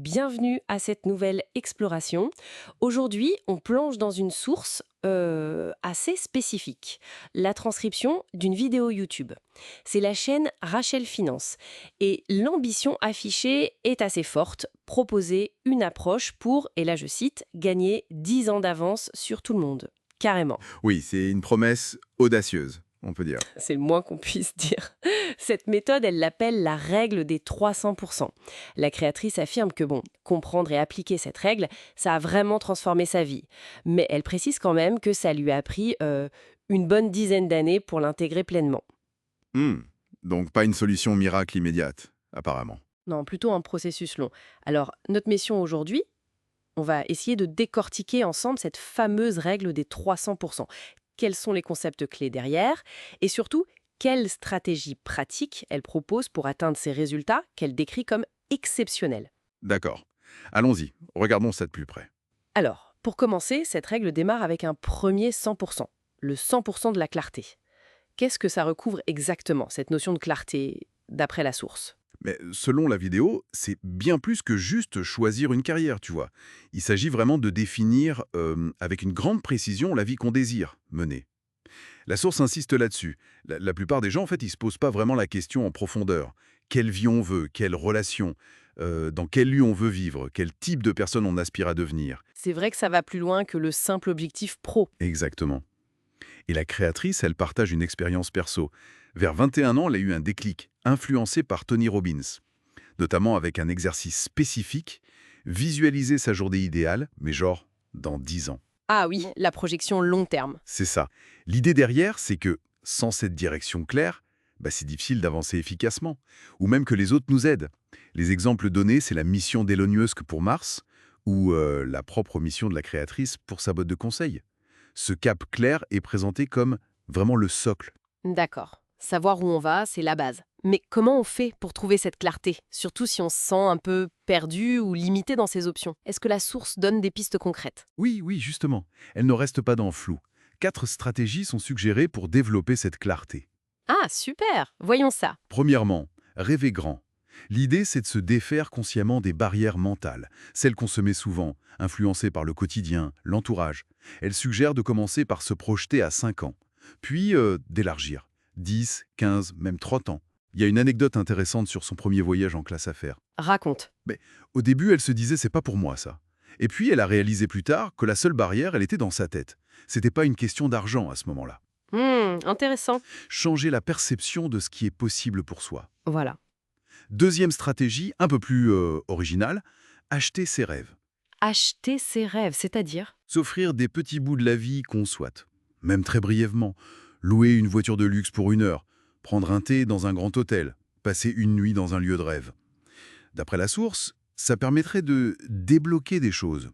Bienvenue à cette nouvelle exploration. Aujourd'hui, on plonge dans une source assez spécifique, la transcription d'une vidéo YouTube. C'est la chaîne Rachel Finance. Et l'ambition affichée est assez forte, proposer une approche pour, et là je cite, gagner 10 ans d'avance sur tout le monde. Carrément. Oui, c'est une promesse audacieuse, on peut dire. C'est le moins qu'on puisse dire. Cette méthode, elle l'appelle la règle des 300%. La créatrice affirme que, comprendre et appliquer cette règle, ça a vraiment transformé sa vie. Mais elle précise quand même que ça lui a pris une bonne dizaine d'années pour l'intégrer pleinement. Hmm. Donc pas une solution miracle immédiate, apparemment. Non, plutôt un processus long. Alors, notre mission aujourd'hui, on va essayer de décortiquer ensemble cette fameuse règle des 300%. Quels sont les concepts clés derrière? Et surtout, quelle stratégie pratique elle propose pour atteindre ces résultats qu'elle décrit comme exceptionnels? D'accord. Allons-y, regardons ça de plus près. Alors, pour commencer, cette règle démarre avec un premier 100%, le 100% de la clarté. Qu'est-ce que ça recouvre exactement, cette notion de clarté, d'après la source? Mais selon la vidéo, c'est bien plus que juste choisir une carrière, tu vois. Il s'agit vraiment de définir avec une grande précision la vie qu'on désire mener. La source insiste là-dessus. La plupart des gens, en fait, ils se posent pas vraiment la question en profondeur. Quelle vie on veut? Quelle relation? Dans quel lieu on veut vivre? Quel type de personne on aspire à devenir? C'est vrai que ça va plus loin que le simple objectif pro. Exactement. Et la créatrice, elle partage une expérience perso. Vers 21 ans, elle a eu un déclic, influencé par Tony Robbins, notamment avec un exercice spécifique, visualiser sa journée idéale, mais genre dans 10 ans. Ah oui, la projection long terme. C'est ça. L'idée derrière, c'est que, sans cette direction claire, c'est difficile d'avancer efficacement, ou même que les autres nous aident. Les exemples donnés, c'est la mission d'Elon Musk pour Mars, ou la propre mission de la créatrice pour sa boîte de conseil. Ce cap clair est présenté comme vraiment le socle. D'accord. Savoir où on va, c'est la base. Mais comment on fait pour trouver cette clarté, surtout si on se sent un peu perdu ou limité dans ses options? Est-ce que la source donne des pistes concrètes? Oui, oui, justement. Elle ne reste pas dans le flou. 4 stratégies sont suggérées pour développer cette clarté. Ah, super! Voyons ça. Premièrement, rêver grand. L'idée, c'est de se défaire consciemment des barrières mentales, celles qu'on se met souvent, influencées par le quotidien, l'entourage. Elle suggère de commencer par se projeter à 5 ans, puis d'élargir, 10, 15, même 30 ans. Il y a une anecdote intéressante sur son premier voyage en classe affaires. Raconte. Mais au début, elle se disait c'est pas pour moi ça. Et puis elle a réalisé plus tard que la seule barrière, elle était dans sa tête. C'était pas une question d'argent à ce moment-là. Intéressant. Changer la perception de ce qui est possible pour soi. Voilà. Deuxième stratégie, un peu plus originale, acheter ses rêves. Acheter ses rêves, c'est-à-dire? S'offrir des petits bouts de la vie qu'on souhaite, même très brièvement. Louer une voiture de luxe pour 1 heure, prendre un thé dans un grand hôtel, passer une nuit dans un lieu de rêve. D'après la source, ça permettrait de débloquer des choses,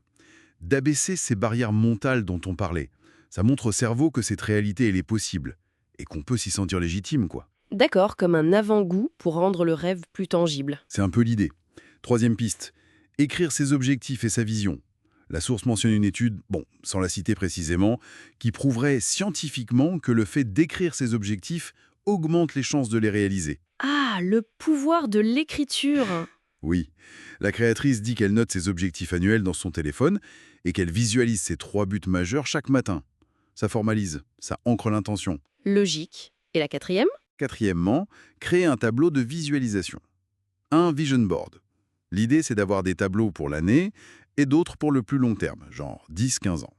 d'abaisser ces barrières mentales dont on parlait. Ça montre au cerveau que cette réalité, elle est possible, et qu'on peut s'y sentir légitime, quoi. D'accord, comme un avant-goût pour rendre le rêve plus tangible. C'est un peu l'idée. Troisième piste, écrire ses objectifs et sa vision. La source mentionne une étude, sans la citer précisément, qui prouverait scientifiquement que le fait d'écrire ses objectifs augmente les chances de les réaliser. Ah, le pouvoir de l'écriture! Oui, la créatrice dit qu'elle note ses objectifs annuels dans son téléphone et qu'elle visualise ses 3 buts majeurs chaque matin. Ça formalise, ça ancre l'intention. Logique. Et la quatrième? Quatrièmement, créer un tableau de visualisation. Un vision board. L'idée, c'est d'avoir des tableaux pour l'année et d'autres pour le plus long terme, genre 10-15 ans.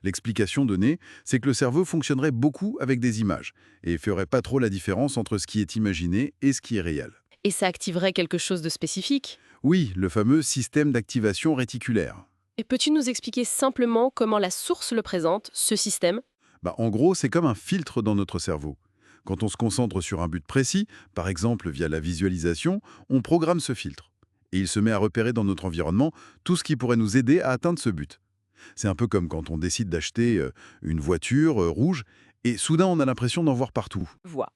L'explication donnée, c'est que le cerveau fonctionnerait beaucoup avec des images et ferait pas trop la différence entre ce qui est imaginé et ce qui est réel. Et ça activerait quelque chose de spécifique? Oui, le fameux système d'activation réticulaire. Et peux-tu nous expliquer simplement comment la source le présente, ce système? En gros, c'est comme un filtre dans notre cerveau. Quand on se concentre sur un but précis, par exemple via la visualisation, on programme ce filtre. Et il se met à repérer dans notre environnement tout ce qui pourrait nous aider à atteindre ce but. C'est un peu comme quand on décide d'acheter une voiture rouge et soudain on a l'impression d'en voir partout. Vois.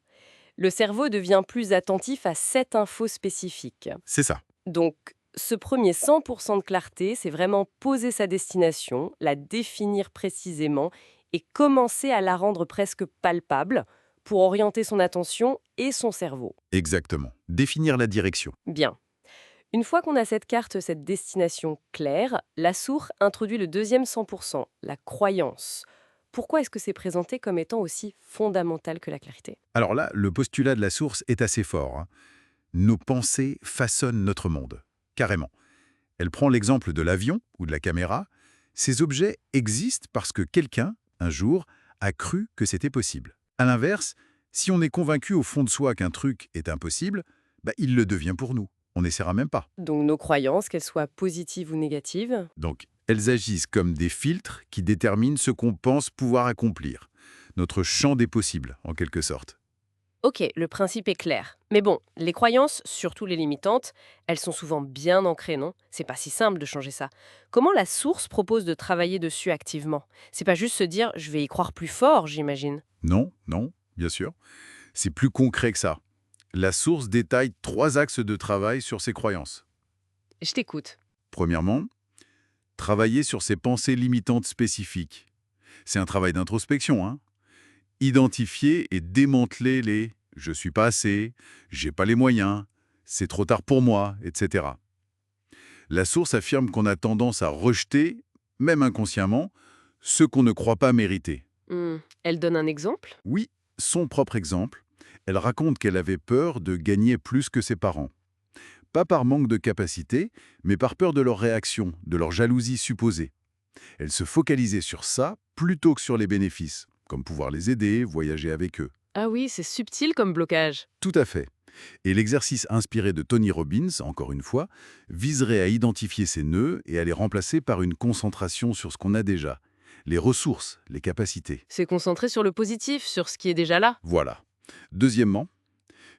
Le cerveau devient plus attentif à cette info spécifique. C'est ça. Donc, ce premier 100% de clarté, c'est vraiment poser sa destination, la définir précisément et commencer à la rendre presque palpable pour orienter son attention et son cerveau. Exactement. Définir la direction. Bien. Une fois qu'on a cette carte, cette destination claire, la source introduit le deuxième 100%, la croyance. Pourquoi est-ce que c'est présenté comme étant aussi fondamental que la clarté? Alors là, le postulat de la source est assez fort, hein. Nos pensées façonnent notre monde. Carrément. Elle prend l'exemple de l'avion ou de la caméra. Ces objets existent parce que quelqu'un, un jour, a cru que c'était possible. À l'inverse, si on est convaincu au fond de soi qu'un truc est impossible, il le devient pour nous. On n'essaiera même pas. Donc nos croyances, qu'elles soient positives ou négatives. Donc, elles agissent comme des filtres qui déterminent ce qu'on pense pouvoir accomplir. Notre champ des possibles, en quelque sorte. Ok, le principe est clair. Mais bon, les croyances, surtout les limitantes, elles sont souvent bien ancrées, non? C'est pas si simple de changer ça. Comment la source propose de travailler dessus activement? C'est pas juste se dire je vais y croire plus fort, j'imagine. Non, non, bien sûr. C'est plus concret que ça. La source détaille 3 axes de travail sur ses croyances. Je t'écoute. Premièrement, travailler sur ses pensées limitantes spécifiques. C'est un travail d'introspection, hein. Identifier et démanteler les «je suis pas assez», «j'ai pas les moyens», «c'est trop tard pour moi», etc. La source affirme qu'on a tendance à rejeter, même inconsciemment, ce qu'on ne croit pas mériter. Elle donne un exemple? Oui, son propre exemple. Elle raconte qu'elle avait peur de gagner plus que ses parents. Pas par manque de capacité, mais par peur de leur réaction, de leur jalousie supposée. Elle se focalisait sur ça plutôt que sur les bénéfices, comme pouvoir les aider, voyager avec eux. Ah oui, c'est subtil comme blocage. Tout à fait. Et l'exercice inspiré de Tony Robbins, encore une fois, viserait à identifier ces nœuds et à les remplacer par une concentration sur ce qu'on a déjà, les ressources, les capacités. C'est concentré sur le positif, sur ce qui est déjà là. Voilà. Deuxièmement,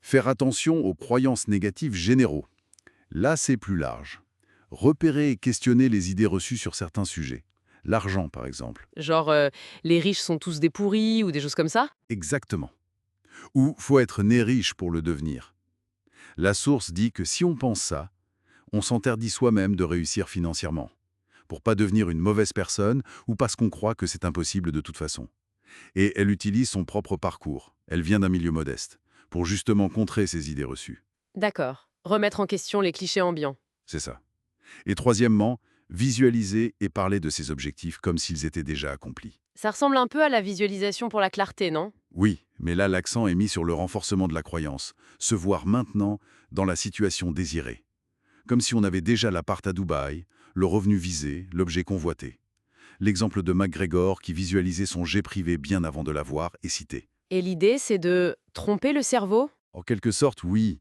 faire attention aux croyances négatives généraux. Là, c'est plus large. Repérer et questionner les idées reçues sur certains sujets. L'argent, par exemple. Genre, les riches sont tous des pourris ou des choses comme ça? Exactement. Ou faut être né riche pour le devenir. La source dit que si on pense ça, on s'interdit soi-même de réussir financièrement, pour pas devenir une mauvaise personne ou parce qu'on croit que c'est impossible de toute façon. Et elle utilise son propre parcours, elle vient d'un milieu modeste, pour justement contrer ces idées reçues. D'accord. Remettre en question les clichés ambiants. C'est ça. Et troisièmement, visualiser et parler de ses objectifs comme s'ils étaient déjà accomplis. Ça ressemble un peu à la visualisation pour la clarté, non? Oui, mais là l'accent est mis sur le renforcement de la croyance, se voir maintenant dans la situation désirée. Comme si on avait déjà l'appart à Dubaï, le revenu visé, l'objet convoité. L'exemple de McGregor qui visualisait son jet privé bien avant de l'avoir est cité. Et l'idée, c'est de tromper le cerveau? En quelque sorte, oui,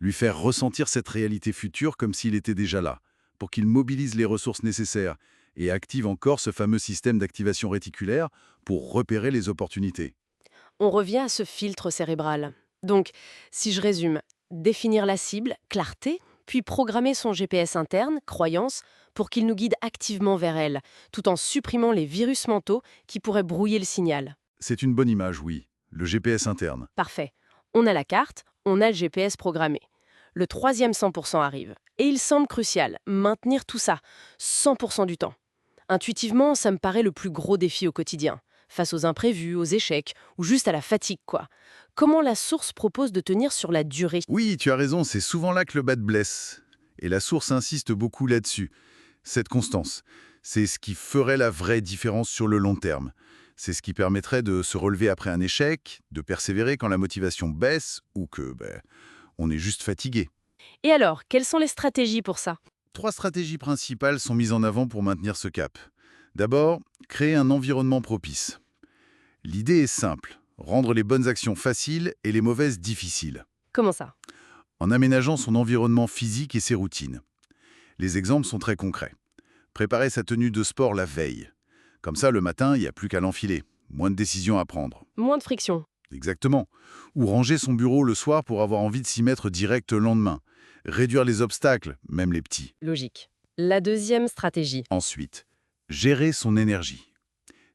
lui faire ressentir cette réalité future comme s'il était déjà là, pour qu'il mobilise les ressources nécessaires et active encore ce fameux système d'activation réticulaire pour repérer les opportunités. On revient à ce filtre cérébral. Donc, si je résume, définir la cible, clarté, puis programmer son GPS interne, croyance, pour qu'il nous guide activement vers elle, tout en supprimant les virus mentaux qui pourraient brouiller le signal. C'est une bonne image, oui, le GPS interne. Parfait. On a la carte, on a le GPS programmé. Le troisième 100% arrive. Et il semble crucial, maintenir tout ça, 100% du temps. Intuitivement, ça me paraît le plus gros défi au quotidien, face aux imprévus, aux échecs, ou juste à la fatigue, quoi. Comment la source propose de tenir sur la durée? Oui, tu as raison, c'est souvent là que le bas te blesse. Et la source insiste beaucoup là-dessus. Cette constance, c'est ce qui ferait la vraie différence sur le long terme. C'est ce qui permettrait de se relever après un échec, de persévérer quand la motivation baisse ou que on est juste fatigué. Et alors, quelles sont les stratégies pour ça? 3 stratégies principales sont mises en avant pour maintenir ce cap. D'abord, créer un environnement propice. L'idée est simple, rendre les bonnes actions faciles et les mauvaises difficiles, Comment ça? en aménageant son environnement physique et ses routines. Les exemples sont très concrets. Préparer sa tenue de sport la veille. Comme ça, le matin, il n'y a plus qu'à l'enfiler. Moins de décisions à prendre. Moins de friction. Exactement. Ou ranger son bureau le soir pour avoir envie de s'y mettre direct le lendemain. Réduire les obstacles, même les petits. Logique. La deuxième stratégie. Ensuite, gérer son énergie.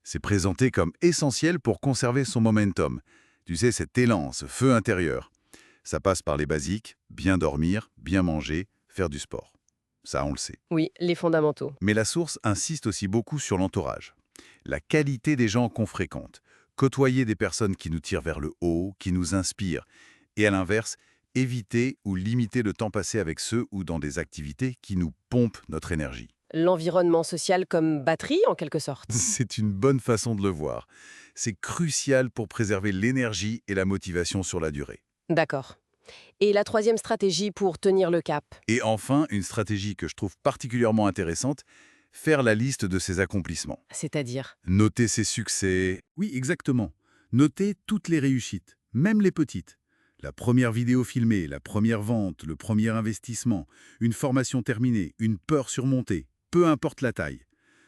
C'est présenté comme essentiel pour conserver son momentum. Tu sais, cet élan, ce feu intérieur. Ça passe par les basiques, bien dormir, bien manger, faire du sport. Ça, on le sait. Oui, les fondamentaux. Mais la source insiste aussi beaucoup sur l'entourage. La qualité des gens qu'on fréquente. Côtoyer des personnes qui nous tirent vers le haut, qui nous inspirent. Et à l'inverse, éviter ou limiter le temps passé avec ceux ou dans des activités qui nous pompent notre énergie. L'environnement social comme batterie, en quelque sorte. C'est une bonne façon de le voir. C'est crucial pour préserver l'énergie et la motivation sur la durée. D'accord. Et la troisième stratégie pour tenir le cap? Et enfin, une stratégie que je trouve particulièrement intéressante, faire la liste de ses accomplissements. C'est-à-dire? Noter ses succès. Oui, exactement. Noter toutes les réussites, même les petites. La première vidéo filmée, la première vente, le premier investissement, une formation terminée, une peur surmontée, peu importe la taille.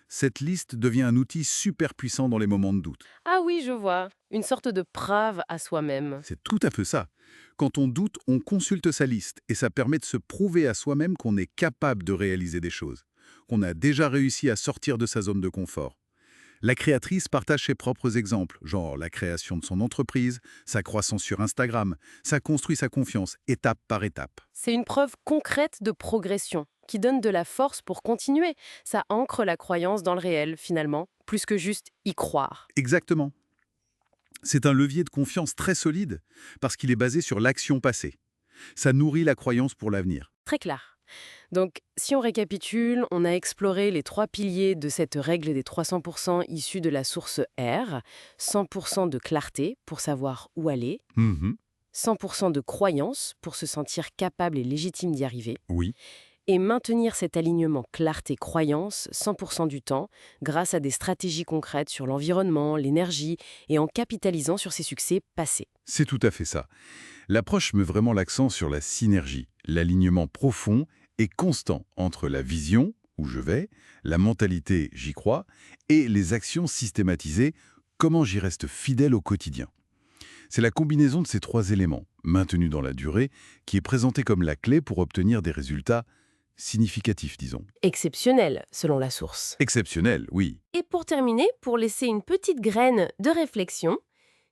Cette liste devient un outil super puissant dans les moments de doute. Ah oui, je vois. Une sorte de preuve à soi-même. C'est tout à fait ça. Quand on doute, on consulte sa liste et ça permet de se prouver à soi-même qu'on est capable de réaliser des choses, qu'on a déjà réussi à sortir de sa zone de confort. La créatrice partage ses propres exemples, genre la création de son entreprise, sa croissance sur Instagram, ça construit sa confiance étape par étape. C'est une preuve concrète de progression qui donne de la force pour continuer. Ça ancre la croyance dans le réel, finalement, plus que juste y croire. Exactement. C'est un levier de confiance très solide parce qu'il est basé sur l'action passée. Ça nourrit la croyance pour l'avenir. Très clair. Donc, si on récapitule, on a exploré les 3 piliers de cette règle des 300% issue de la source R. 100% de clarté pour savoir où aller, Mhm. 100% de croyance pour se sentir capable et légitime d'y arriver, Oui. et maintenir cet alignement clarté-croyance 100% du temps grâce à des stratégies concrètes sur l'environnement, l'énergie et en capitalisant sur ses succès passés. C'est tout à fait ça. L'approche met vraiment l'accent sur la synergie, l'alignement profond et constant entre la vision, où je vais, la mentalité, j'y crois, et les actions systématisées, comment j'y reste fidèle au quotidien. C'est la combinaison de ces 3 éléments, maintenus dans la durée, qui est présentée comme la clé pour obtenir des résultats significatifs, disons. Exceptionnel, selon la source. Exceptionnels, oui. Et pour terminer, pour laisser une petite graine de réflexion,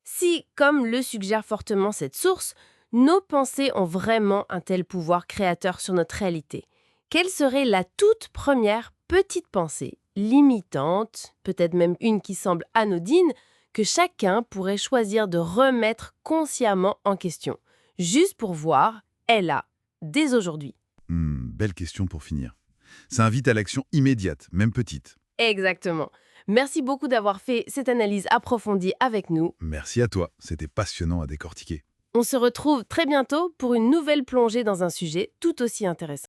si, comme le suggère fortement cette source, nos pensées ont vraiment un tel pouvoir créateur sur notre réalité, quelle serait la toute première petite pensée, limitante, peut-être même une qui semble anodine, que chacun pourrait choisir de remettre consciemment en question, juste pour voir, elle a, dès aujourd'hui? Belle question pour finir. Ça invite à l'action immédiate, même petite. Exactement. Merci beaucoup d'avoir fait cette analyse approfondie avec nous. Merci à toi, c'était passionnant à décortiquer. On se retrouve très bientôt pour une nouvelle plongée dans un sujet tout aussi intéressant.